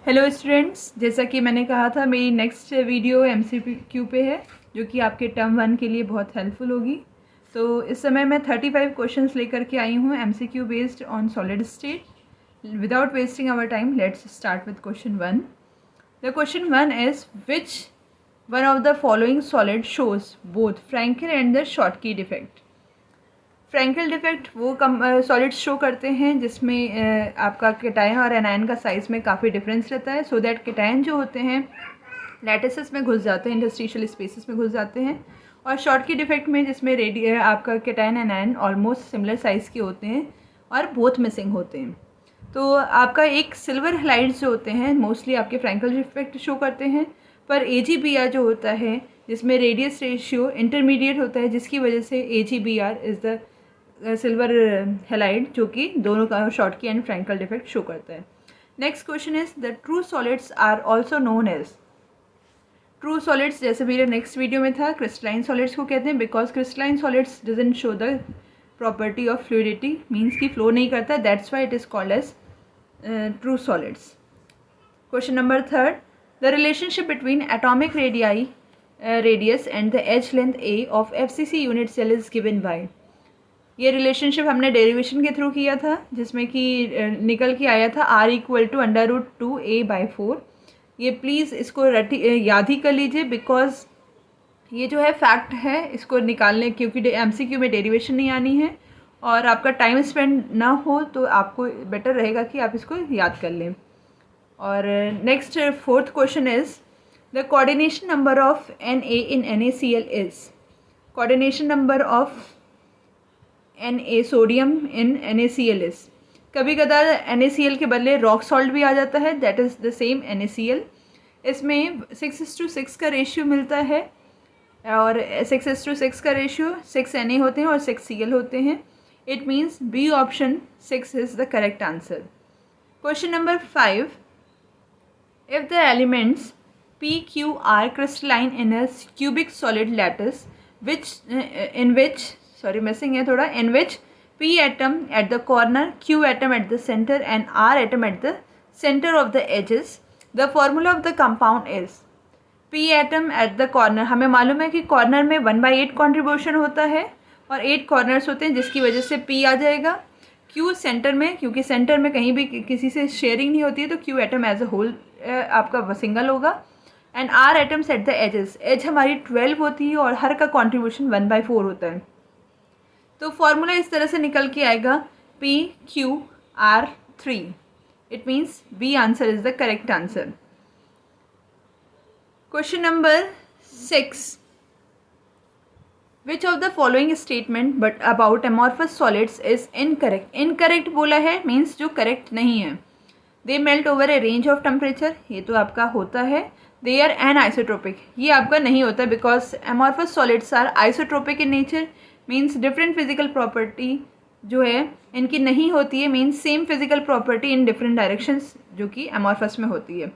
Hello students, जैसा कि मैंने कहा था मेरी नेक्स्ट वीडियो एमसीक्यू पे है जो कि आपके टर्म 1 के लिए बहुत हेल्पफुल होगी। तो इस समय मैं 35 क्वेश्चंस लेकर के आई हूँ MCQ based on solid state. Without wasting our time let's start with question 1। The question 1 is which one of the following solid shows both Frenkel and the Schottky defect. Frenkel defect वो solids show करते हैं जिसमें आपका cation और anion का size में काफ़ी difference रहता है, सो दैट केटायन जो होते हैं लैटिसेस में घुस जाते हैं, इंटरस्टिशियल स्पेसेस में घुस जाते हैं, और शॉटकी डिफेक्ट में जिसमें आपका cation anion almost similar size के होते हैं और बोथ मिसिंग होते हैं। तो आपका एक सिल्वर हैलाइड्स जो होते हैं मोस्टली आपके फ्रैंकल डिफेक्ट शो करते हैं, पर AgBr जो होता है जिसमें रेडियस रेशियो इंटरमीडिएट होता है जिसकी वजह से AgBr is the silver halide जो कि दोनों का Schottky and Frenkel defect show करता है। Next question is the true solids are also known as. True solids जैसे मेरे नेक्स्ट वीडियो में था क्रिस्टलाइन सॉलिड्स को कहते हैं because crystalline solids doesn't show the property of fluidity, means की फ्लो नहीं करता, that's why it is called as true solids. Question number 3, the relationship between atomic radius and the edge length A of FCC unit cell is given by. ये relationship हमने derivation के through किया था जिसमें कि निकल के आया था R = √2a/4। ये प्लीज़ इसको याद ही कर लीजिए बिकॉज ये जो है फैक्ट है, इसको निकालने क्योंकि MCQ में डेरिवेशन नहीं आनी है और आपका टाइम स्पेंड ना हो तो आपको बेटर रहेगा कि आप इसको याद कर लें। और next 4th question is the coordination number of Na in NaCl is. Coordination number of Na sodium in NaCl is. कभी कदार NaCl के बदले रॉक सॉल्ट भी आ जाता है, that is the same NaCl। इसमें 6:6 का रेशियो मिलता है और 6:6 का रेशियो 6 Na होते हैं और 6 Cl होते हैं। It means B option 6 is the correct answer. Question number 5, if the elements P, Q are crystalline in a cubic solid lattice in which P atom at the corner, Q atom at the center and R atom at the center of the edges, the formula of the compound is। P atom at the corner, हमें मालूम है कि corner में 1/8 contribution होता है और 8 corners होते हैं जिसकी वजह से P आ जाएगा। Q सेंटर में, क्योंकि सेंटर में कहीं भी किसी से शेयरिंग नहीं होती है तो Q atom as a whole आपका सिंगल होगा। And R atoms at the edges, as हमारी 12 होती है और हर का कॉन्ट्रीब्यूशन 1/4 होता है। तो फॉर्मूला इस तरह से निकल के आएगा PQR3। It means B answer is the correct answer. Question number 6, which of the following statement but about amorphous solids is incorrect. Incorrect बोला है मीन्स जो करेक्ट नहीं है। They melt over a range of temperature, ये तो आपका होता है। दे आर एनआइसोट्रोपिक, ये आपका नहीं होता because amorphous solids are isotropic in nature, means different physical property जो है इनकी नहीं होती है, means same physical property in different directions जो कि एमॉर्फस में होती है।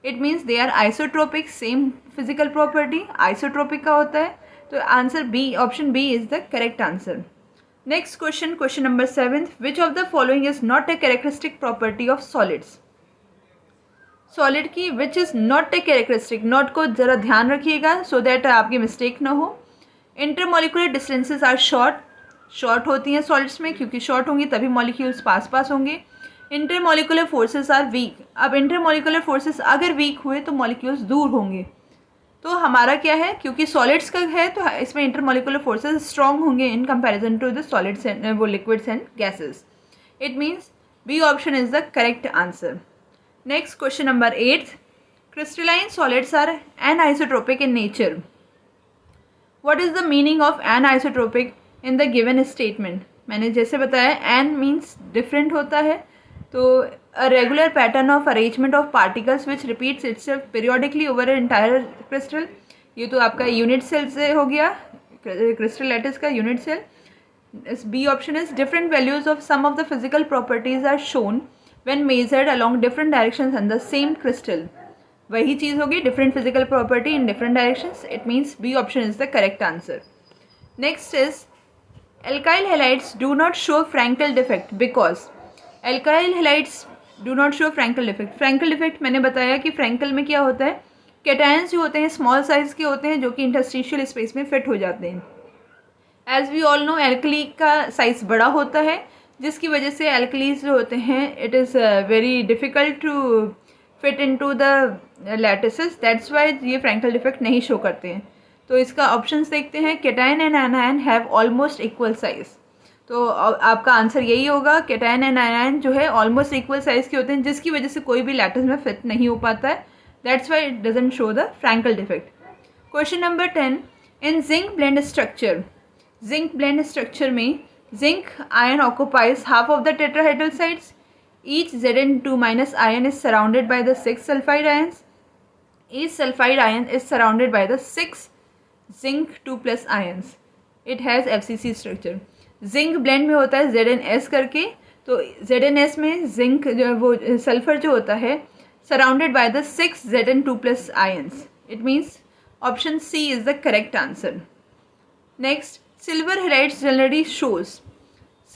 It means they are isotropic, same physical property isotropic का होता है। तो answer B option B is the correct answer. Next question, question number 7, which of the following is not a characteristic property of solids. Solid की which is not a characteristic, not को ज़रा ध्यान रखिएगा so that आपकी mistake ना हो। Intermolecular distances are short होती हैं सॉलिड्स में, क्योंकि शॉर्ट होंगी तभी मॉलिक्यूल्स पास होंगे। इंटरमोलिकुलर फोर्सेस आर वीक, अब इंटरमोलिकुलर फोर्सेस अगर वीक हुए तो मॉलिक्यूल्स दूर होंगे। तो हमारा क्या है, क्योंकि सॉलिड्स का है तो इसमें इंटरमोलिकुलर फोर्सेस स्ट्रॉन्ग होंगे in comparison to the solids and वो liquids and gases. It means B option is the correct answer. Next question number 8, crystalline solids are anisotropic in nature. What is the meaning of anisotropic in the given statement. मैंने जैसे बताया an means different होता है, तो a regular pattern of arrangement of particles which repeats itself periodically over entire crystal. ये तो आपका unit cell से हो गया, क्रिस्टल लैटिस का unit cell. B option is different values of some of the physical properties are shown when measured along different directions on the same crystal। वही चीज़ होगी, different physical property in different directions. It means B option is the correct answer. Next is alkyl halides do not show Frenkel defect because alkyl halides do not show Frenkel defect. Frenkel defect मैंने बताया कि Frankel में क्या होता है, cations जो होते हैं स्मॉल साइज़ के होते हैं जो कि इंटरस्टिशियल स्पेस में फिट हो जाते हैं। As we all know alkali का साइज़ बड़ा होता है, जिसकी वजह से एल्कलीज जो होते हैं it is very difficult to fit into the lattices, that's why ये फ्रैंकल डिफेक्ट नहीं शो करते हैं। तो इसका ऑप्शंस देखते हैं, cation and anion have almost equal size. तो आपका आंसर यही होगा, कैटायन एंड एनायन जो है ऑलमोस्ट इक्वल साइज़ के होते हैं, जिसकी वजह से कोई भी लैटिस में फिट नहीं हो पाता है, that's why it doesn't show the Frenkel defect. Question number 10, in zinc blende structure, zinc blende structure में zinc ion occupies half of the tetrahedral sites, each Zn2 minus ion is surrounded by the 6 sulfide ions, each sulfide ion is surrounded by the 6 zinc 2 plus ions, it has FCC structure। Zinc blende में होता है ZnS करके, तो ZnS में zinc जो वो sulphur जो होता है surrounded by the 6 Zn2 plus ions, it means option C is the correct answer. Next, silver halides generally shows,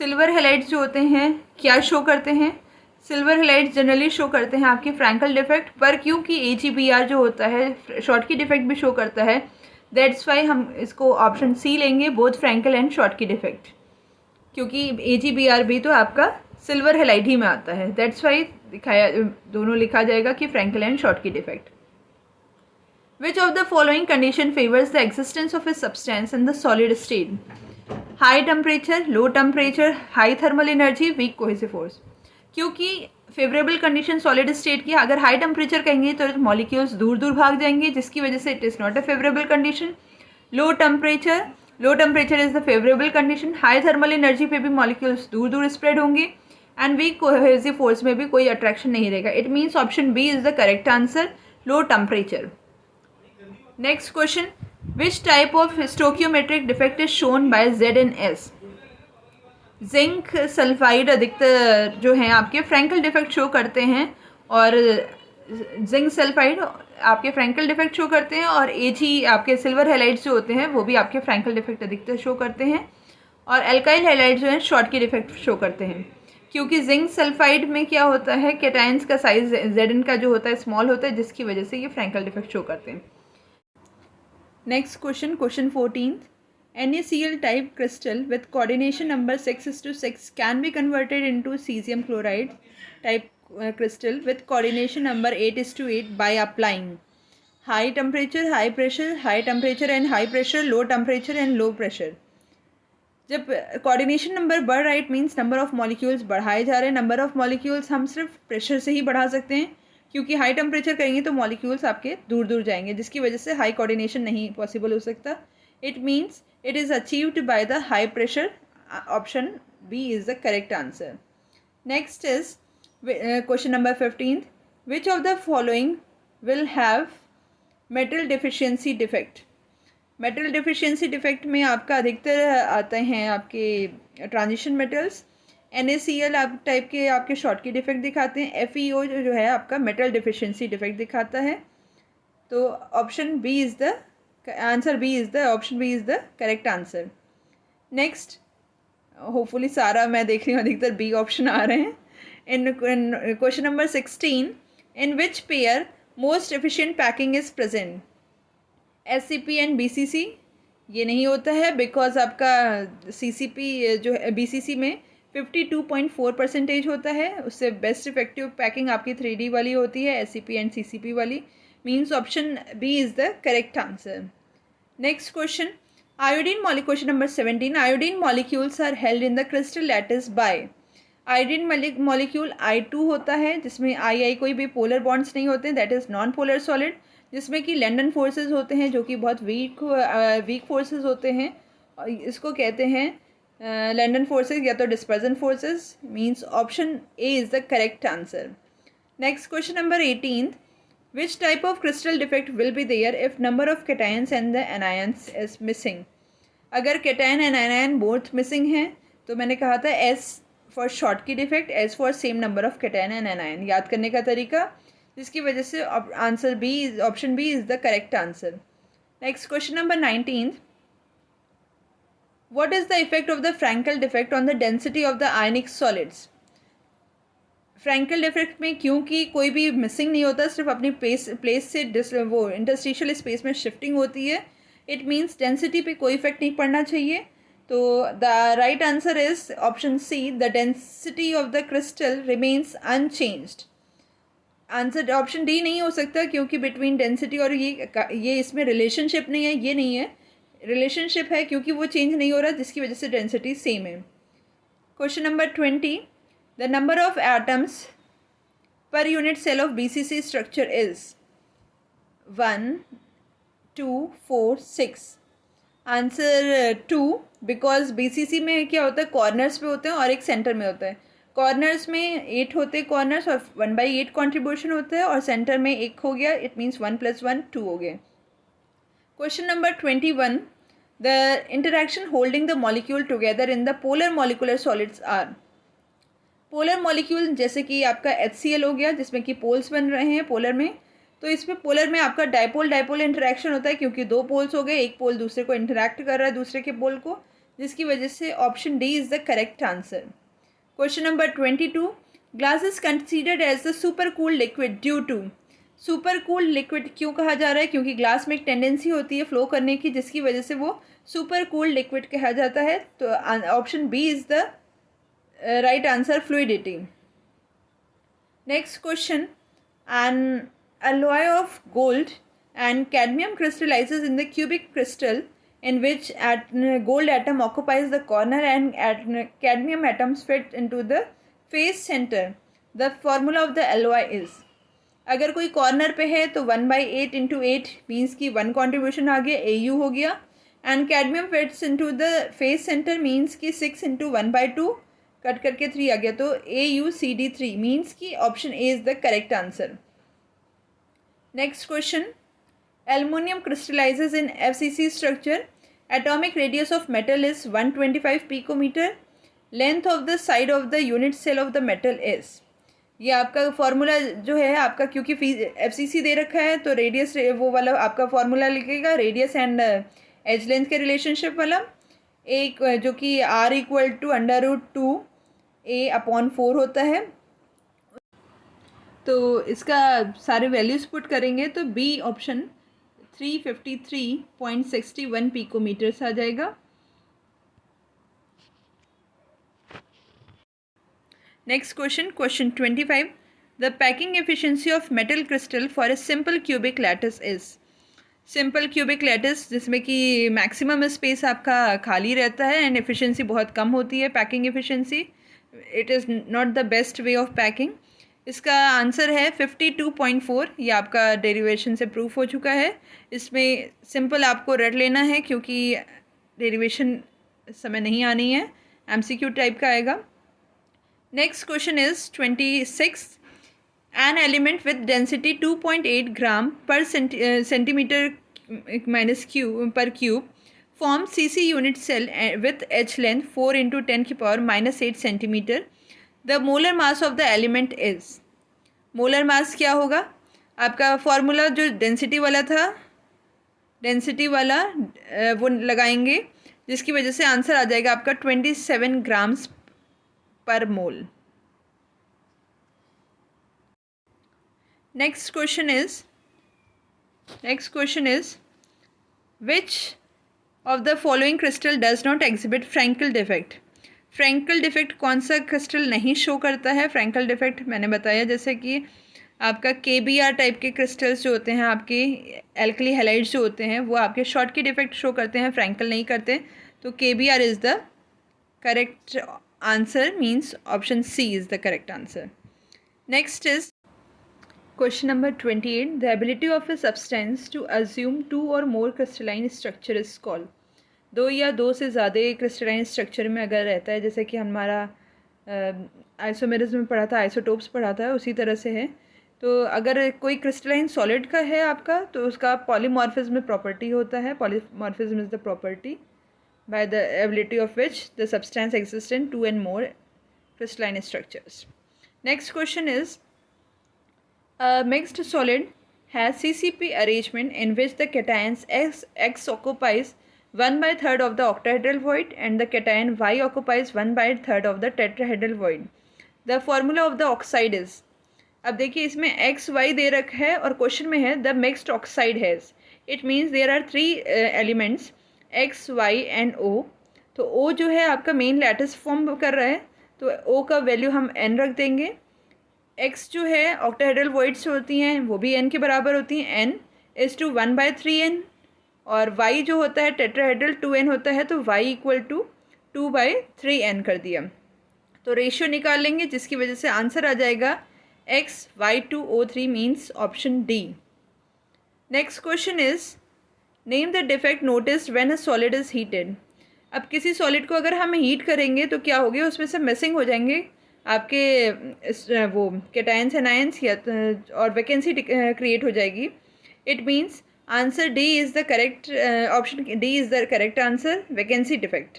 silver halides जो होते हैं क्या शो करते हैं, सिल्वर हैलाइड्स जनरली शो करते हैं आपके फ्रैंकल डिफेक्ट पर, क्योंकि AGBR जो होता है शॉर्टकी डिफेक्ट भी शो करता है, दैट्स वाई हम इसको ऑप्शन सी लेंगे, both Frenkel and Schottky defect, क्योंकि AGBR भी तो आपका सिल्वर हैलाइड ही में आता है, दैट्स वाई दिखाया दोनों लिखा जाएगा कि Frenkel and Schottky defect. Which of the following condition favours the existence of a substance in the solid state, high temperature, low temperature, high thermal energy, weak cohesive force. क्योंकि favourable condition solid state की, अगर high temperature कहेंगे तो molecules दूर दूर भाग जाएंगे, जिसकी वजह से it is not a favourable condition. Low temperature is the favourable condition, high thermal energy पे भी मॉलिक्यूल्स दूर दूर स्प्रेड होंगे, एंड वीक कोहेसिव फोर्स में भी कोई अट्रैक्शन नहीं रहेगा, it means option B is the correct answer, low temperature. Next question, which type of stoichiometric defect is shown by ZnS। Zinc sulphide अधिकतर जो हैं आपके फ्रैंकल डिफेक्ट शो करते हैं, और जिंक सल्फाइड आपके फ्रैंकल डिफेक्ट शो करते हैं, और AG आपके सिल्वर हैलाइड्स जो होते हैं वो भी आपके फ्रैंकल डिफेक्ट अधिकतर शो करते हैं, और एल्काइल हैलाइड्स जो हैं शॉर्टकी डिफेक्ट शो करते हैं। क्योंकि जिंक सल्फाइड में क्या होता है, कैटायंस का साइज Zn का जो होता है स्मॉल होता है, जिसकी वजह से ये फ्रैंकल डिफेक्ट शो करते हैं। Next question, question 14, NaCl type crystal with coordination number 6:6 can be converted into cesium chloride type crystal with coordination number 8:8 by applying high temperature, high pressure, high temperature and high pressure, low temperature and low pressure। जब coordination number बढ़ रहा है it means number of molecules बढ़ाए जा रहे हैं। Number of molecules हम सिर्फ प्रेशर से ही बढ़ा सकते हैं, क्योंकि हाई टेम्परेचर करेंगे तो मॉलिक्यूल्स आपके दूर दूर जाएंगे, जिसकी वजह से हाई कोऑर्डिनेशन नहीं पॉसिबल हो सकता। It means it is achieved by the high pressure, option B is the correct answer। Next is question number 15, which of the following will have metal deficiency defect। metal deficiency defect में आपका अधिकतर आते हैं आपके transition metals, NaCl आप type के आपके Schottky defect दिखाते हैं, FeO जो है आपका मेटल डिफिशियंसी डिफेक्ट दिखाता है। तो option B is the answer, B is the option B is the correct answer. Next, hopefully सारा मैं देख रही हूँ अधिकतर बी ऑप्शन आ रहे हैं। In question number 16, in which pair most efficient packing is present, SCP and BCC। ये नहीं होता है बिकॉज आपका CCP जो है BCC में 52.4% होता है, उससे बेस्ट इफेक्टिव पैकिंग आपकी 3D वाली होती है, SCP एंड CCP वाली, means option B is the correct answer। Next question, iodine molecule, question number 17, iodine molecules are held in the crystal lattice by, iodine molecule I2 होता है, जिसमें I कोई भी polar bonds नहीं होते, that is non polar solid, जिसमें कि Landon forces होते हैं जो कि बहुत वीक फोर्सेस होते हैं, और इसको कहते हैं लैंडन फोर्सेस या तो dispersion forces, means option A is the correct answer. Next question number 18, which type of crystal defect will be there if number of cations and the anions is missing। अगर cation and anion both missing हैं तो मैंने कहा था S for Schottky defect, S for same number of cation and anion, याद करने का तरीका, जिसकी वजह से answer B, option B is the correct answer. Next question number 19, what is the effect of the Frankel defect on the density of the ionic solids। Frenkel defect में क्योंकि कोई भी मिसिंग नहीं होता, सिर्फ अपनी प्लेस से वो इंटरस्टिशियल स्पेस में शिफ्टिंग होती है, इट मीन्स डेंसिटी पे कोई इफेक्ट नहीं पड़ना चाहिए। तो the right answer is option C, the density of the crystal remains unchanged. Answer option D नहीं हो सकता, क्योंकि बिटवीन डेंसिटी और ये इसमें रिलेशनशिप नहीं है, ये नहीं है, रिलेशनशिप है क्योंकि वो चेंज नहीं हो रहा, जिसकी वजह से डेंसिटी सेम है। Question number 20, the number of atoms per unit cell of BCC structure is 1, 2, 4, 6। Answer 2, because BCC में क्या होता है, कॉर्नर्स पे होते हैं और एक सेंटर में होता है। कॉर्नर्स में 8 होते हैं कॉर्नर्स, और 1/8 कॉन्ट्रीब्यूशन होता है, और सेंटर में 1 हो गया, इट मीन्स 1 + 1 2 हो गए। Question number 21, the interaction holding the molecule together in the polar molecular solids are. Polar molecule जैसे कि आपका HCl हो गया, जिसमें कि पोल्स बन रहे हैं पोलर में, तो इसमें पोलर में आपका डायपोल इंटरेक्शन होता है, क्योंकि 2 पोल्स हो गए, एक पोल दूसरे को इंटरैक्ट कर रहा है दूसरे के पोल को, जिसकी वजह से option D is the correct answer. Question number 22, glass is considered as the super cool liquid due to. Super cool liquid क्यों कहा जा रहा है, क्योंकि ग्लास में एक टेंडेंसी होती है फ्लो करने की, जिसकी वजह से वो सुपर कूल लिक्विड कहा जाता है। तो option B is the right answer, fluidity. Next question, an alloy of gold and cadmium crystallizes in the cubic crystal in which gold atom occupies the corner and cadmium atoms fit into the face center. The formula of the alloy is, अगर कोई corner पे है तो 1/8 × 8 means कि 1 contribution आ गया, AU हो गया, and cadmium fits into the face centre means कि 6 × 1/2 कट करके 3 आ गया, तो AUCD3 मीन्स कि option A is the correct answer. Next question, aluminum crystallizes in FCC structure. Atomic radius of metal is 125 picometer. Length of the side of the unit cell of the metal is. ये आपका formula जो है आपका, क्योंकि FCC दे रखा है तो radius वो वाला आपका फॉर्मूला लिखेगा, रेडियस एंड एज लेंथ के रिलेशनशिप वाला, एक जो कि R = √2a/4 होता है। तो इसका सारे वैल्यूज़ पुट करेंगे तो बी ऑप्शन 353.61 पिकोमीटर्स आ जाएगा। Next question, question 25, the packing efficiency of metal crystal for a simple cubic lattice is. Simple cubic lattice जिसमें कि मैक्सिमम स्पेस आपका खाली रहता है एंड एफिशिएंसी बहुत कम होती है, packing efficiency, it is not the best way of packing. इसका आंसर है 52.4, ये आपका डेरिवेशन से प्रूफ हो चुका है। इसमें सिंपल आपको रट लेना है क्योंकि डेरिवेशन समय नहीं आनी है, MCQ टाइप का आएगा। Next question is 26, an element with density 2.8 gram per centimetre -per cube form CC unit cell with H length 4 × 10⁻⁻8 centimetre. The molar mass of the element is. Molar mass क्या होगा, आपका formula जो density वाला था, density वाला वो लगाएंगे, जिसकी वजह से आंसर आ जाएगा आपका 27 ग्राम्स पर मोल। Next question is which of the following crystal does not exhibit Frenkel defect. Frenkel defect कौन सा क्रिस्टल नहीं शो करता है। फ्रैंकल डिफेक्ट मैंने बताया, जैसे कि आपका KBr टाइप के क्रिस्टल्स जो होते हैं, आपके एल्कली हैलाइड्स जो होते हैं, वो आपके शॉर्ट की डिफेक्ट शो करते हैं, फ्रैंकल नहीं करते। तो KBr is the correct answer, means option C is the correct answer. Next is question number 28, the ability of a substance to assume 2 or more crystalline structure is called. 2 या 2 से ज़्यादा crystalline structure में अगर रहता है, जैसे कि हमारा आइसोमेरिज्म में पढ़ा था, आइसोटोप्स पढ़ा था, उसी तरह से है। तो अगर कोई क्रिस्टलाइन सॉलिड का है आपका, तो उसका पॉलीमॉर्फिज्म प्रॉपर्टी होता है। Polymorphism is the property by the ability of which the substance exist in 2 and more crystalline structures. Next question is, a mixed solid has CCP arrangement in which the cations X occupies 1/3 of the octahedral void and the cation Y occupies 1/3 of the tetrahedral void. The formula of the oxide is. अब देखिए इसमें x why they रखा है और question में है the mixed oxide has, it means there are 3 elements X Y and O. तो O जो है आपका मेन लैटिस फॉर्म कर रहा है, तो ओ का वैल्यू हम एन रख देंगे। एक्स जो है ऑक्टाहेड्रल वॉइड्स होती हैं वो भी एन के बराबर होती हैं, एन इज़ टू 1/3n। और वाई जो होता है टेट्राहेड्रल 2n होता है, तो वाई इक्वल टू 2/3n कर दिया। तो रेशियो निकाल लेंगे जिसकी वजह से आंसर आ जाएगा XY2O3 means option D. Next question is name the defect noticed when a solid is heated. अब किसी सॉलिड को अगर हम हीट करेंगे तो क्या होगा, उसमें से मिसिंग हो जाएंगे आपके वो कैटायंस एनायंस या और वैकेंसी क्रिएट हो जाएगी। It means answer D is the correct, option D is the correct answer, vacancy defect.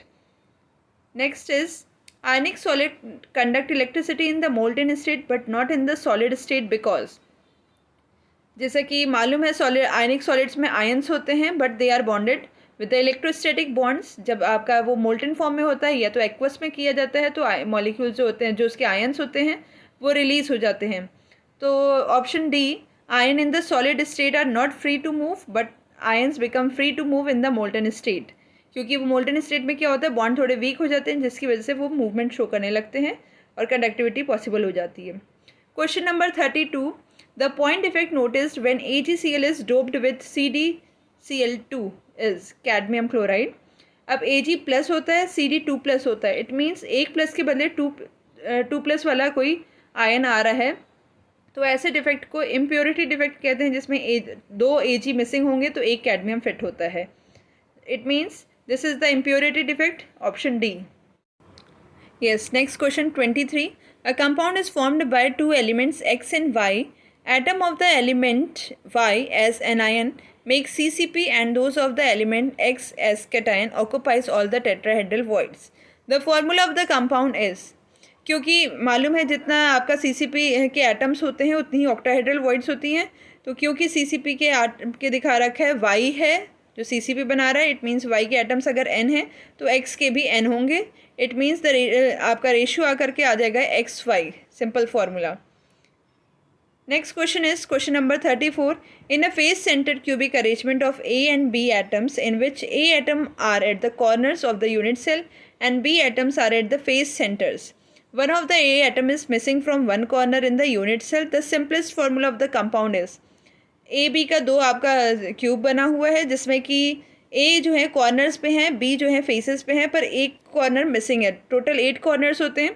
Next is ionic solid conduct electricity in the molten state but not in the solid state because. जैसा कि मालूम है solid ionic solids में ions होते हैं but they are bonded with the electrostatic bonds. जब आपका वो मोल्टेन फॉर्म में होता है या तो एक्वस में किया जाता है तो मॉलिक्यूल्स जो होते हैं जो उसके आयंस होते हैं वो रिलीज हो जाते हैं। तो option D, ion in the solid state are not free to move but ions become free to move in the molten state, क्योंकि वो मोल्टेन स्टेट में क्या होता है बॉन्ड थोड़े वीक हो जाते हैं जिसकी वजह से वो मूवमेंट शो करने लगते हैं और कंडक्टिविटी पॉसिबल हो जाती है। Question number 32, the point effect noticed when AgCl is doped with CdCl2 is cadmium chloride. अब Ag प्लस होता है, Cd2 प्लस होता है, इट मीन्स एक प्लस के बदले टू प्लस वाला कोई आयन आ रहा है, तो ऐसे डिफेक्ट को इम्प्योरिटी डिफेक्ट कहते हैं जिसमें दो Ag मिसिंग होंगे तो एक कैडमियम फिट होता है। It means this is the impurity defect, option D. Yes, next question 23. A compound is formed by two elements X and Y. Atom of the element Y as anion makes CCP and those of the element X as cation occupies all the tetrahedral voids. The formula of the compound is, क्योंकि मालूम है जितना आपका CCP के atoms होते हैं उतनी ही octahedral voids होती हैं, तो क्योंकि CCP के दिखा रखा है Y है जो CCP बना रहा है, इट मीन्स Y के एटम्स अगर N है तो X के भी N होंगे। इट मीन्स आपका रेशियो आकर के आ जाएगा XY, simple formula. Next question is question number 34। In a face centred cubic arrangement of A and B atoms in which A atom are at the corners of the unit cell and B atoms are at the face centres, one of the A atom is missing from one corner in the unit cell, the simplest formula of the compound is. A B का दो आपका cube बना हुआ है जिसमें कि ए जो है कॉर्नर्स पे हैं, बी जो है फेसेस पे हैं, पर एक कॉर्नर मिसिंग है। टोटल 8 कॉर्नर्स होते हैं,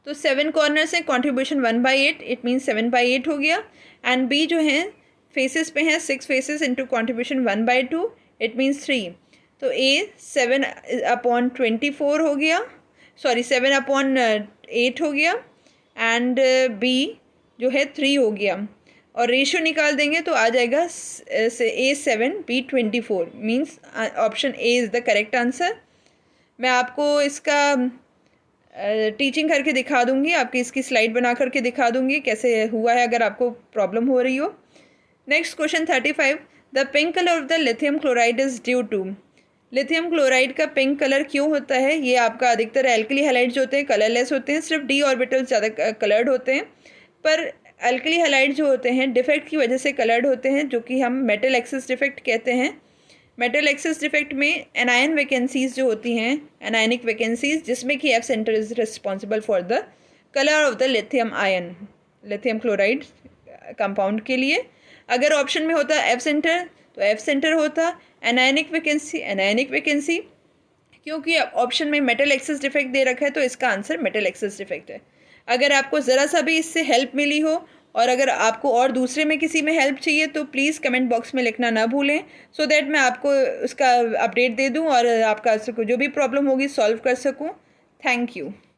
तो 7 कॉर्नर्स हैं, कॉन्ट्रीब्यूशन 1/8, इट मीन्स 7/8 हो गया। एंड बी जो है फेसेस पे हैं 6 faces into contribution 1/2, it means 3। तो ए 7/24 हो गया, सॉरी 7/8 हो गया, एंड बी जो है 3 हो गया, और रेशियो निकाल देंगे तो आ जाएगा A7 B24, means option A is the correct answer. मैं आपको इसका टीचिंग करके दिखा दूंगी, आपकी इसकी स्लाइड बना करके दिखा दूंगी कैसे हुआ है अगर आपको प्रॉब्लम हो रही हो। Next question 35, the pink colour of the lithium chloride is due to. Lithium chloride का पिंक कलर क्यों होता है? ये आपका अधिकतर एल्कली हैलाइड्स जो होते हैं कलरलेस होते हैं, सिर्फ डी ऑर्बिटल ज़्यादा कलर्ड होते हैं, पर एल्कली हैलाइड जो होते हैं डिफेक्ट की वजह से कलर्ड होते हैं, जो कि हम मेटल एक्सेस डिफेक्ट कहते हैं। मेटल एक्सेस डिफेक्ट में एनायन वैकेंसीज जो होती हैं, एनायनिक वैकेंसीज, जिसमें कि F centre is responsible for the colour of the lithium ion, lithium chloride compound के लिए। अगर ऑप्शन में होता एफ सेंटर तो एफ सेंटर होता, एनायनिक वैकेंसी, क्योंकि ऑप्शन में मेटल एक्सेस डिफेक्ट दे रखा है तो इसका आंसर मेटल एक्सेस डिफेक्ट है। अगर आपको ज़रा सा भी इससे हेल्प मिली हो और अगर आपको और दूसरे में किसी में हेल्प चाहिए तो प्लीज़ कमेंट बॉक्स में लिखना ना भूलें, सो दैट मैं आपको उसका अपडेट दे दूं और आपका जो भी प्रॉब्लम होगी सॉल्व कर सकूं। Thank you.